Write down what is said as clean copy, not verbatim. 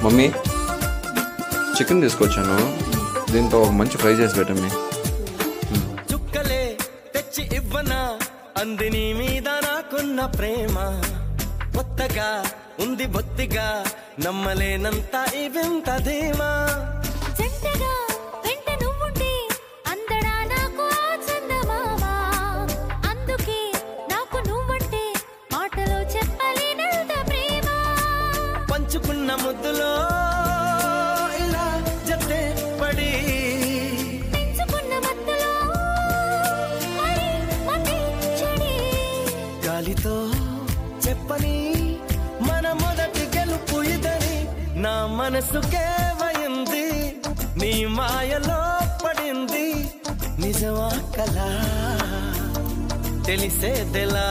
Mummy chicken తీసుకొచ్చాను, దీంతో ఒక మంచి ఫ్రై చేసి పెట్టమ్మీ. చుక్కలే తెచ్చి ఇవ్వనా అందిని మీద నాకున్న ప్రేమ, కొత్తగా ఉంది బొత్తిగా నమ్మలేనంత ఇవింత ధీమా. పంచుకున్న ముద్దులో ఇలా జతే పడి గాలితో చెప్పని మన మొదటి గెలుపు ఇదని నా మనసుకే వయింది, నీ మాయలో పడింది నిజమా కలా తెలిసేదెలా.